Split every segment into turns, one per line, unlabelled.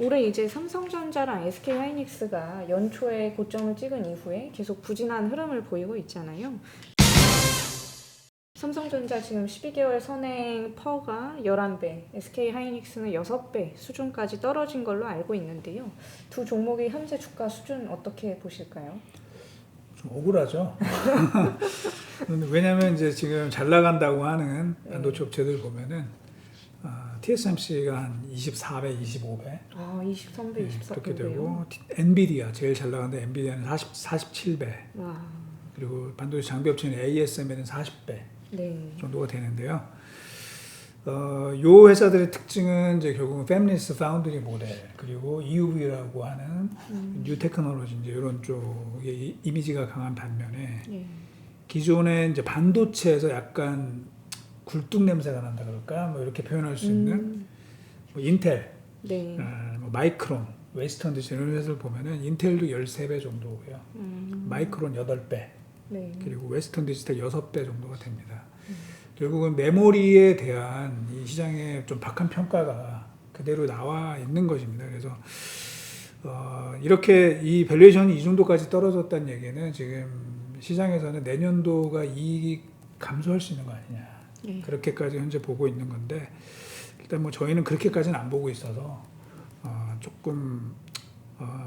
올해 이제 삼성전자랑 SK하이닉스가 연초에 고점을 찍은 이후에 계속 부진한 흐름을 보이고 있잖아요. 삼성전자 지금 12개월 선행 퍼가 11배, SK하이닉스는 6배 수준까지 떨어진 걸로 알고 있는데요. 두 종목의 현재 주가 수준 어떻게 보실까요?
좀 억울하죠. 왜냐하면 이제 지금 잘 나간다고 하는 반도체 업체들 보면은 TSMC가 한 24배, 25배.
23배, 24배요.
그렇게 되고 엔비디아 제일 잘 나가는데 엔비디아는 47배.
와.
그리고 반도체 장비 업체는 ASML은 40배
네.
정도가 되는데요. 요 회사들의 특징은 이제 결국은 Fabless Foundry 모델 그리고 EUV라고 하는 뉴 테크놀로지 이제 이런 쪽의 이미지가 강한 반면에
네.
기존에 이제 반도체에서 약간 굴뚝 냄새가 난다 그럴까 뭐 이렇게 표현할 수 있는 뭐 인텔,
네.
뭐 마이크론, 웨스턴 디지털 이런 회사를 보면은 인텔도 13배 정도고요. 마이크론 8배,
네.
그리고 웨스턴 디지털 6배 정도가 됩니다. 결국은 메모리에 대한 이 시장의 좀 박한 평가가 그대로 나와 있는 것입니다. 그래서 이렇게 이 밸류에이션이 이 정도까지 떨어졌다는 얘기는 지금 시장에서는 내년도가 이익이 감소할 수 있는 거 아니냐.
네.
그렇게까지 현재 보고 있는 건데 일단 뭐 저희는 그렇게까지는 안 보고 있어서 조금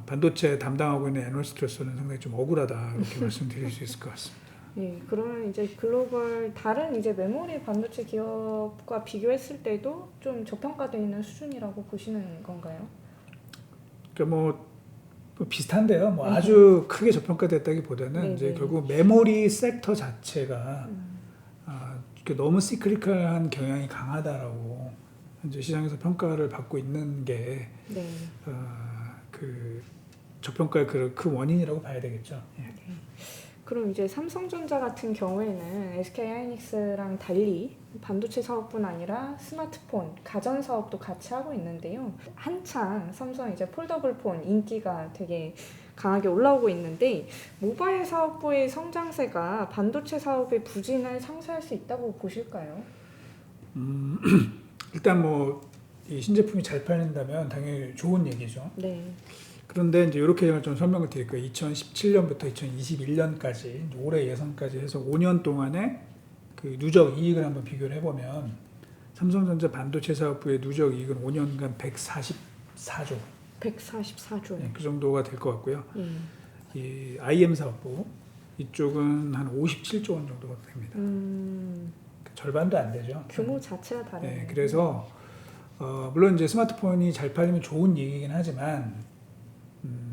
반도체 담당하고 있는 애널리스트로서는 상당히 좀 억울하다 이렇게 말씀드릴 수 있을 것 같습니다.
네, 그러면 이제 글로벌 다른 이제 메모리 반도체 기업과 비교했을 때도 좀 저평가되어 있는 수준이라고 보시는 건가요?
그러니까 뭐 비슷한데요. 뭐 아주 크게 저평가됐다기보다는
네네.
이제 결국 메모리 섹터 자체가 너무 시크리컬한 경향이 강하다라고 현재 시장에서 평가를 받고 있는 게
네.
그 저평가의 그 원인이라고 봐야 되겠죠. 예.
그럼 이제 삼성전자 같은 경우에는 SK하이닉스랑 달리 반도체 사업뿐 아니라 스마트폰, 가전 사업도 같이 하고 있는데요. 한창 삼성 이제 폴더블 폰 인기가 되게 강하게 올라오고 있는데 모바일 사업부의 성장세가 반도체 사업의 부진을 상쇄할 수 있다고 보실까요?
일단 뭐 이 신제품이 잘 팔린다면 당연히 좋은 얘기죠.
네.
그런데 이제 이렇게 좀 설명을 드릴게요. 2017년부터 2021년까지 올해 예상까지 해서 5년 동안의 그 누적 이익을 한번 비교를 해보면 삼성전자 반도체 사업부의 누적 이익은 5년간 144조.
144조.
네, 그 정도가 될 것 같고요.
예.
이 IM 사업부 이쪽은 한 57조 원 정도가 됩니다. 절반도 안 되죠.
규모 자체가 다르네요.
네, 그래서 물론 이제 스마트폰이 잘 팔리면 좋은 얘기긴 하지만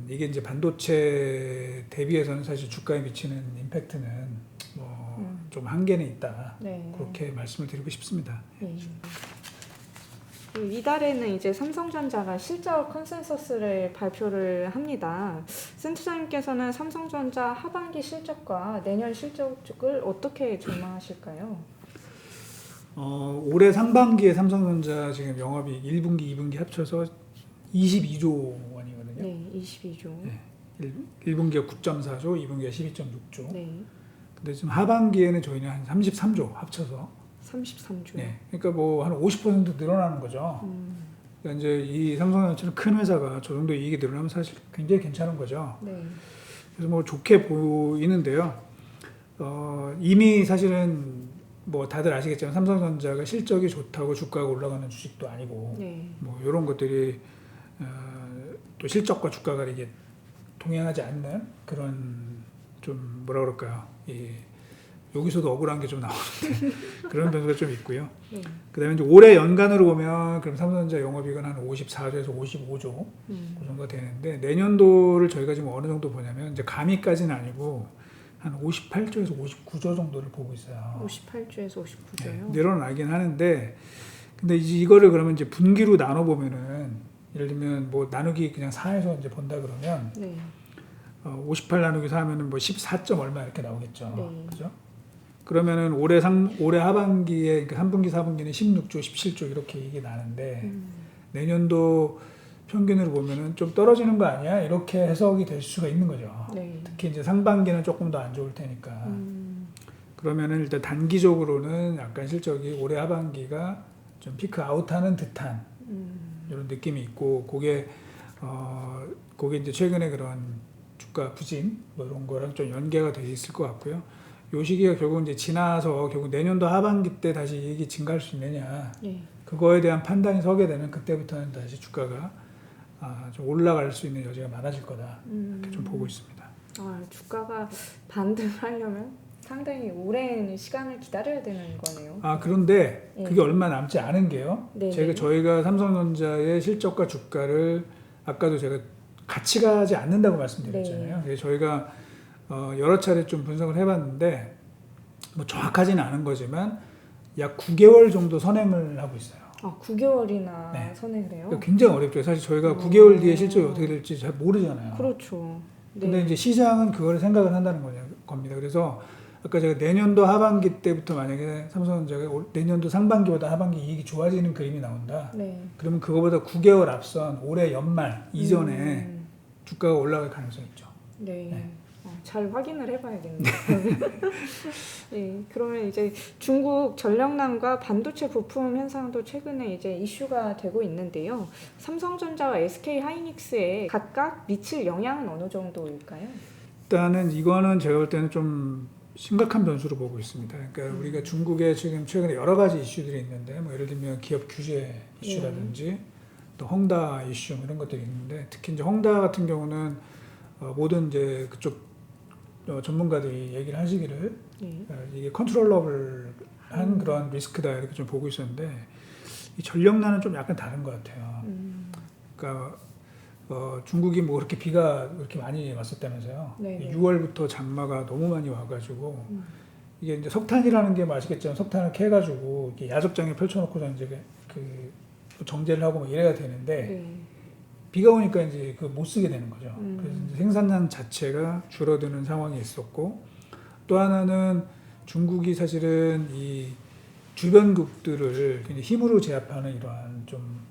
이게 이제 반도체 대비해서는 사실 주가에 미치는 임팩트는 뭐 좀 한계는 있다.
네.
그렇게 말씀을 드리고 싶습니다.
네. 이달에는 이제 삼성전자가 실적 컨센서스를 발표를 합니다. 센터장님께서는 삼성전자 하반기 실적과 내년 실적을 어떻게 전망하실까요?
올해 상반기에 삼성전자 지금 영업이 1분기, 2분기 합쳐서 22조 원이거든요.
네, 22조.
네. 1분기가 9.4조, 2분기가 12.6조.
네,
근데 지금 하반기에는 저희는 한 33조 합쳐서
33조.
네, 그러니까 뭐 한 50% 늘어나는 거죠. 그러니까 이제 이 삼성전자처럼 큰 회사가 저 정도 이익이 늘어나면 사실 굉장히 괜찮은 거죠.
네,
그래서 뭐 좋게 보이는데요. 이미 사실은 뭐 다들 아시겠지만 삼성전자가 실적이 좋다고 주가가 올라가는 주식도 아니고
네,
뭐 이런 것들이 또 실적과 주가가 이게 동행하지 않는 그런 좀 뭐라 그럴까요? 여기서도 억울한 게 좀 나오는데 그런 변수가 좀 있고요.
네.
그다음에 이제 올해 연간으로 보면 그럼 삼성전자 영업이익은 한 54조에서 55조 그 정도가 되는데 내년도를 저희가 지금 어느 정도 보냐면 이제 감히까지는 아니고 한 58조에서 59조 정도를 보고 있어요.
58조에서 59조요.
네, 늘어나긴 하는데 근데 이제 이거를 그러면 이제 분기로 나눠 보면은 예를 들면 뭐 나누기 그냥 4에서 이제 본다 그러면
네,
58 나누기 4 하면은 뭐 14점 얼마 이렇게 나오겠죠.
네.
그죠? 그러면은 올해 하반기에 그러니까 3분기, 4분기는 16조, 17조 이렇게 이게 나는데 내년도 평균으로 보면은 좀 떨어지는 거 아니야? 이렇게 해석이 될 수가 있는 거죠.
네.
특히 이제 상반기는 조금 더 안 좋을 테니까. 그러면은 일단 단기적으로는 약간 실적이 올해 하반기가 좀 피크 아웃하는 듯한 이런 느낌이 있고, 그게 그게 이제 최근에 그런 주가 부진 뭐 이런 거랑 좀 연계가 돼 있을 것 같고요. 요 시기가 결국 이제 지나서 결국 내년도 하반기 때 다시 이익이 증가할 수 있느냐
네.
그거에 대한 판단이 서게 되면 그때부터는 다시 주가가 좀 올라갈 수 있는 여지가 많아질 거다 이렇게 좀 보고 있습니다.
주가가 반등하려면 상당히 오랜 시간을 기다려야 되는 거네요.
그런데
네.
그게 얼마 남지 않은 게요.
네.
저희가 삼성전자의 실적과 주가를 아까도 제가 같이 가지 않는다고 말씀드렸잖아요.
네.
그래서 저희가 여러 차례 좀 분석을 해봤는데 뭐 정확하지는 않은 거지만 약 9개월 정도 선행을 하고 있어요.
9개월이나
네.
선행을 해요?
그러니까 굉장히 어렵죠. 사실 저희가 9개월 뒤에 실적이 어떻게 될지 잘 모르잖아요.
그렇죠. 네.
근데 이제 시장은 그걸 생각을 한다는 겁니다. 그래서 아까 제가 내년도 하반기 때부터 만약에 삼성전자가 내년도 상반기보다 하반기 이익이 좋아지는 그림이 나온다.
네.
그러면 그거보다 9개월 앞선 올해 연말 이전에 주가가 올라갈 가능성이 있죠.
네.
네.
잘 확인을 해봐야겠네요. 네, 그러면 이제 중국 전력난과 반도체 부품 현상도 최근에 이제 이슈가 되고 있는데요. 삼성전자와 SK 하이닉스에 각각 미칠 영향은 어느 정도일까요?
일단은 이거는 제가 볼 때는 좀 심각한 변수로 보고 있습니다. 그러니까 우리가 중국에 지금 최근에 여러 가지 이슈들이 있는데, 뭐 예를 들면 기업 규제 이슈라든지 또 헝다 이슈 이런 것들이 있는데, 특히 이제 헝다 같은 경우는 모든 이제 그쪽 전문가들이 얘기를 하시기를 이게 컨트롤러블한 그런 리스크다 이렇게 좀 보고 있었는데, 이 전력난은 좀 약간 다른 것 같아요. 그러니까 중국이 뭐 그렇게 비가 그렇게 많이 왔었다면서요.
네네.
6월부터 장마가 너무 많이 와가지고 이게 이제 석탄이라는 게 뭐 아시겠지만 석탄을 캐가지고 이렇게 야적장에 펼쳐놓고서 이제 그 정제를 하고 뭐 이래야 되는데
네.
비가 오니까 이제 그 못 쓰게 되는 거죠. 그래서 이제 생산량 자체가 줄어드는 상황이 있었고, 또 하나는 중국이 사실은 이 주변국들을 굉장히 힘으로 제압하는 이러한 좀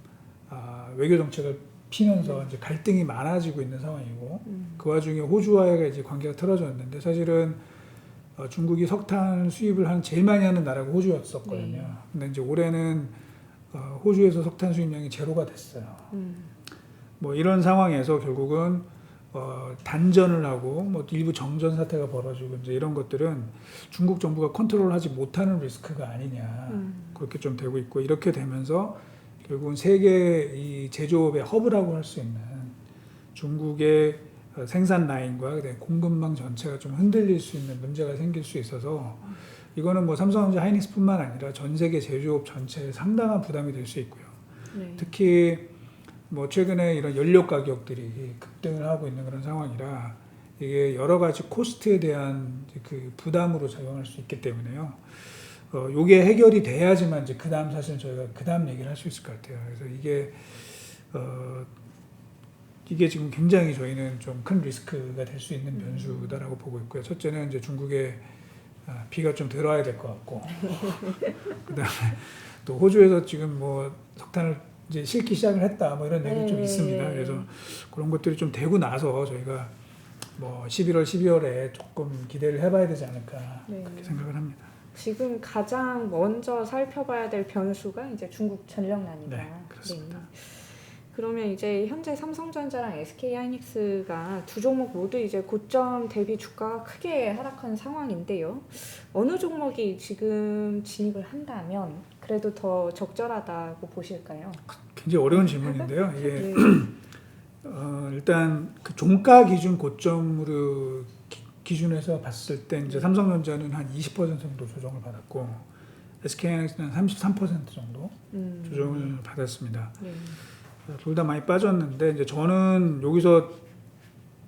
외교 정책을 피면서 이제 갈등이 많아지고 있는 상황이고, 그 와중에 호주와의 이제 관계가 틀어졌는데, 사실은 중국이 석탄 수입을 제일 많이 하는 나라가 호주였었거든요.
네.
근데 이제 올해는 호주에서 석탄 수입량이 제로가 됐어요. 뭐 이런 상황에서 결국은 단전을 하고 뭐 일부 정전 사태가 벌어지고 이제 이런 것들은 중국 정부가 컨트롤하지 못하는 리스크가 아니냐 그렇게 좀 되고 있고, 이렇게 되면서 결국은 세계 이 제조업의 허브라고 할 수 있는 중국의 생산 라인과 그다음에 공급망 전체가 좀 흔들릴 수 있는 문제가 생길 수 있어서, 이거는 뭐 삼성전자 하이닉스뿐만 아니라 전 세계 제조업 전체에 상당한 부담이 될 수 있고요.
네.
특히 뭐 최근에 이런 연료 가격들이 급등을 하고 있는 그런 상황이라 이게 여러 가지 코스트에 대한 그 부담으로 작용할 수 있기 때문에요. 요게 해결이 돼야지만 이제 그다음 사실 저희가 그다음 얘기를 할 수 있을 것 같아요. 그래서 이게 지금 굉장히 저희는 좀 큰 리스크가 될 수 있는 변수다라고 보고 있고요. 첫째는 이제 중국에 비가 좀 들어야 될 것 같고, 그다음에 또 호주에서 지금 뭐 석탄을 이제 싣기 시작을 했다 뭐 이런 얘기 좀 있습니다. 그래서 그런 것들이 좀 되고 나서 저희가 뭐 11월, 12월에 조금 기대를 해봐야 되지 않을까 그렇게 생각을 합니다.
지금 가장 먼저 살펴봐야 될 변수가 이제 중국 전력난이다.
네, 그렇습니다.
네. 그러면 이제 현재 삼성전자랑 SK 하이닉스가 두 종목 모두 이제 고점 대비 주가가 크게 하락한 상황인데요. 어느 종목이 지금 진입을 한다면 그래도 더 적절하다고 보실까요?
굉장히 어려운 질문인데요. 이게
네.
일단 그 종가 기준 고점으로 기준해서 봤을 때 이제 삼성전자는 한 20% 정도 조정을 받았고, SK하이닉스는 33% 정도 조정을 받았습니다.
네.
둘 다 많이 빠졌는데, 이제 저는 여기서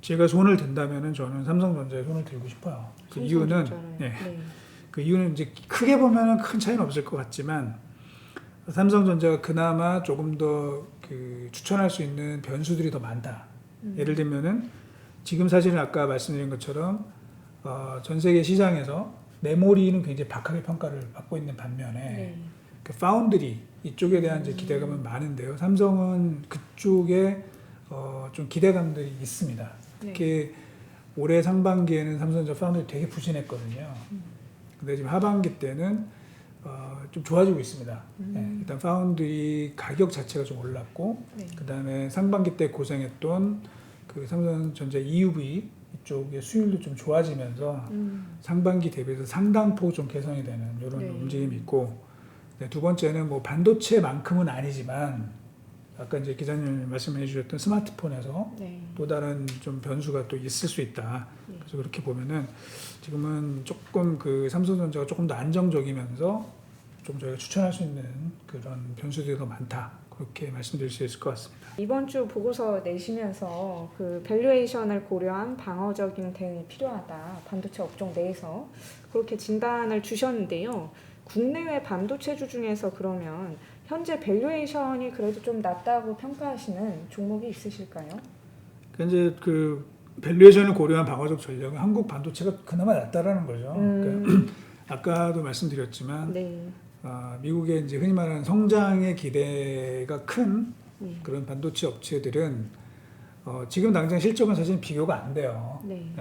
제가 손을 든다면은 저는 삼성전자에 손을 들고 싶어요. 그 이유는 그 이유는 이제 크게 보면은 큰 차이는 없을 것 같지만, 삼성전자가 그나마 조금 더 그 추천할 수 있는 변수들이 더 많다. 예를 들면은 지금 사실은 아까 말씀드린 것처럼 전 세계 시장에서 메모리는 굉장히 박하게 평가를 받고 있는 반면에 그 파운드리 이쪽에 대한 이제 기대감은 많은데요. 삼성은 그쪽에 좀 기대감들이 있습니다. 특히 올해 상반기에는 삼성전자 파운드리 되게 부진했거든요. 근데 지금 하반기 때는 좀 좋아지고 있습니다. 네, 일단 파운드리 가격 자체가 좀 올랐고,
네.
그 다음에 상반기 때 고생했던 그 삼성전자 EUV 이쪽의 수율도 좀 좋아지면서 상반기 대비해서 상당폭 좀 개선이 되는 이런
네.
움직임이 있고, 네, 두 번째는 뭐 반도체만큼은 아니지만 아까 이제 기자님 말씀해 주셨던 스마트폰에서
네.
또 다른 좀 변수가 또 있을 수 있다.
네.
그래서 그렇게 보면은 지금은 조금 그 삼성전자가 조금 더 안정적이면서 좀 저희가 추천할 수 있는 그런 변수들이 더 많다. 그렇게 말씀드릴 수 있을 것 같습니다.
이번 주 보고서 내시면서 그 밸류에이션을 고려한 방어적인 대응이 필요하다. 반도체 업종 내에서 그렇게 진단을 주셨는데요. 국내외 반도체주 중에서 그러면 현재 밸류에이션이 그래도 좀 낮다고 평가하시는 종목이 있으실까요?
그러니까 이제 그 밸류에이션을 고려한 방어적 전략은 한국 반도체가 그나마 낫다라는 거죠. 그러니까 아까도 말씀드렸지만
네.
미국의 이제 흔히 말하는 성장의 기대가 큰
네.
그런 반도체 업체들은 지금 당장 실적은 사실 비교가 안 돼요.
네.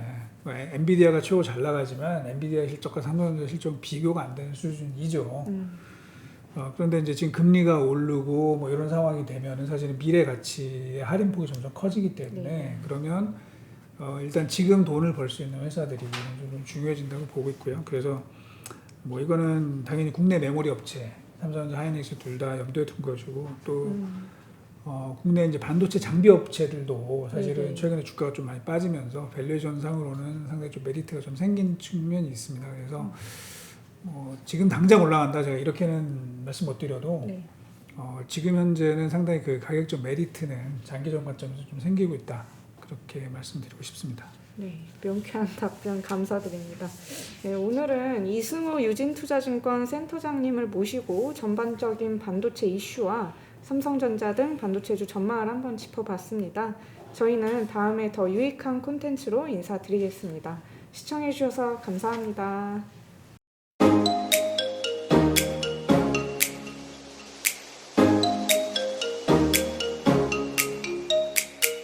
뭐 엔비디아가 최고 잘 나가지만 엔비디아 실적과 삼성전자 실적은 비교가 안 되는 수준이죠. 그런데 이제 지금 금리가 오르고 뭐 이런 상황이 되면은 사실은 미래 가치의 할인폭이 점점 커지기 때문에
네.
그러면 일단 지금 돈을 벌 수 있는 회사들이 좀 중요해진다고 보고 있고요. 그래서 뭐 이거는 당연히 국내 메모리 업체, 삼성전자, 하이닉스 둘 다 염두에 둔 것이고 또 국내 이제 반도체 장비 업체들도 사실은
네네.
최근에 주가가 좀 많이 빠지면서 밸류에이션 상으로는 상당히 좀 메리트가 좀 생긴 측면이 있습니다. 그래서 지금 당장 올라간다 제가 이렇게는 말씀 못 드려도
네.
지금 현재는 상당히 그 가격적 메리트는 장기적 관점에서 좀 생기고 있다. 그렇게 말씀드리고 싶습니다.
네, 명쾌한 답변 감사드립니다. 네, 오늘은 이승우 유진투자증권 센터장님을 모시고 전반적인 반도체 이슈와 삼성전자 등 반도체주 전망을 한번 짚어봤습니다. 저희는 다음에 더 유익한 콘텐츠로 인사드리겠습니다. 시청해주셔서 감사합니다.